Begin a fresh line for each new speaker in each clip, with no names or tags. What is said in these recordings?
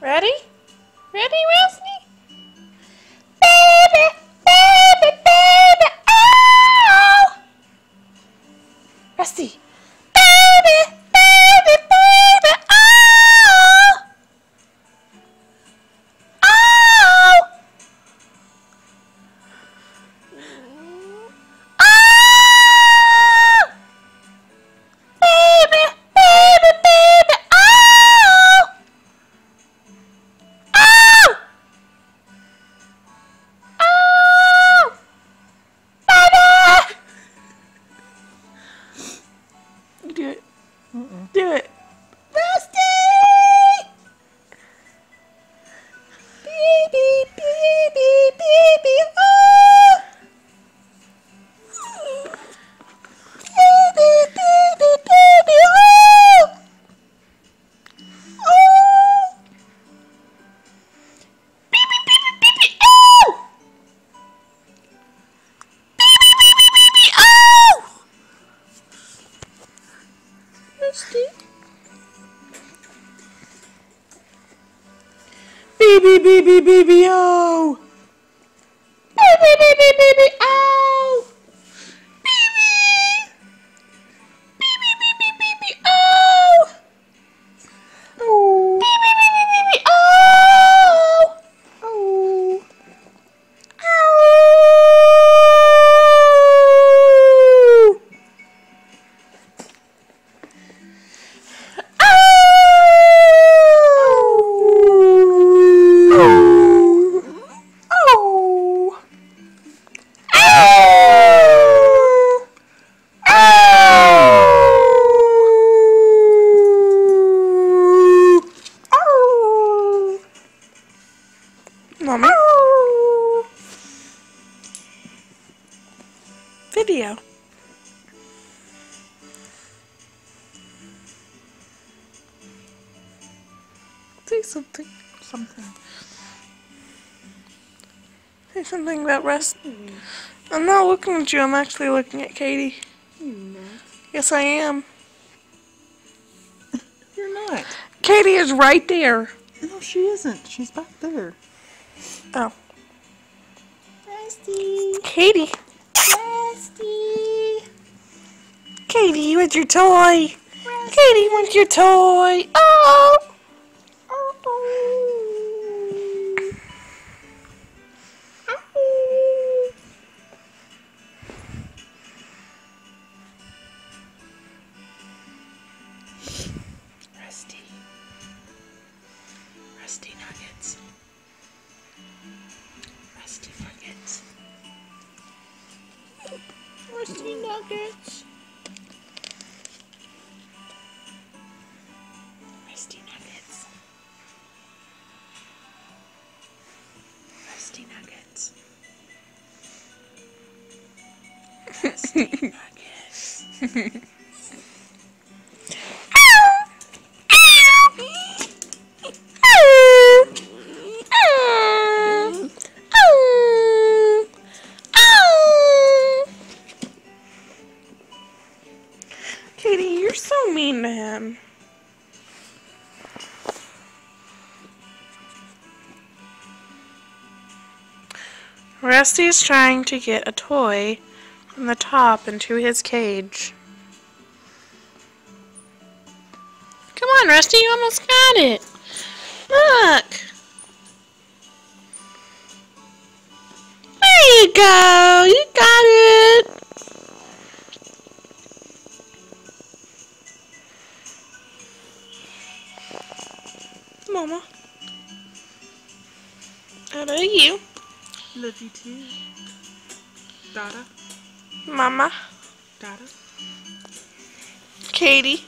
Ready? Ready, Rusty? Baby, baby, baby, oh! Rusty. Baby, baby, baby, oh! Oh! Oh! Baby, baby, baby, oh! Oh! Oh! Baby! Do it. Do it. Rusty! Baby, baby, baby, oh! Baby, baby, baby, oh! Oh! Baby, baby, baby, oh! Baby, oh! Rusty. Baby, baby, baby, oh! Baby, baby, baby, oh! Baby! Baby, baby, baby, oh! Oh! Baby, baby, baby, oh! Oh! Mommy? Video. Say something.
Something.
Say something about rest. I'm not looking at you, I'm actually looking at Katie.
You're not.
Yes, I am.
You're not.
Katie is right there.
No, she isn't. She's back there.
Oh.
Rusty.
Katie.
Rusty.
Katie, where's your toy? Katie, where's your toy? Oh!
Rusty. Rusty Nuggets. Rusty Nuggets. Rusty Nuggets. Rusty Nuggets. Rusty Nuggets. Rusty Nuggets.
Katie, you're so mean to him. Rusty's trying to get a toy from the top into his cage. Come on, Rusty, you almost got it. Look. There you go. You got it. Mama. I love you.
Love you too. Dada.
Mama.
Dada.
Katie.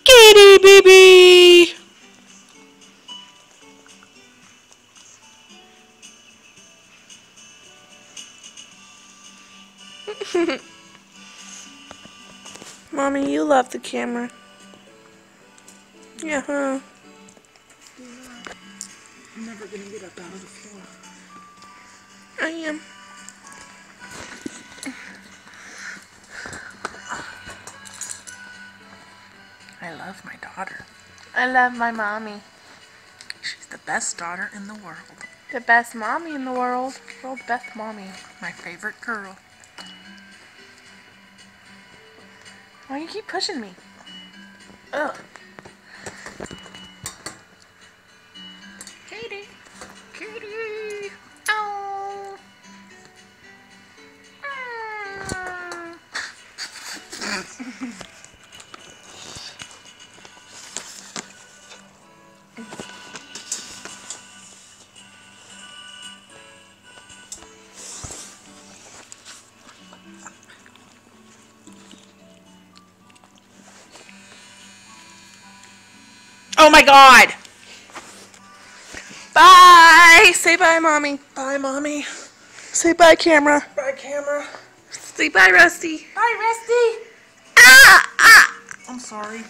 Katie, baby. Mommy, you love the camera. Yeah, huh?
I'm never gonna get up out of the floor.
I am.
I love my daughter.
I love my mommy.
She's the best daughter in the world.
The best mommy in the world. World best mommy.
My favorite girl.
Why you keep pushing me? Ugh.
Katie. Katie. Oh.
Oh my God. Bye. Say bye, Mommy.
Bye, Mommy.
Say bye, camera.
Bye, camera.
Say bye, Rusty.
Bye, Rusty.
Ah! Ah!
I'm sorry.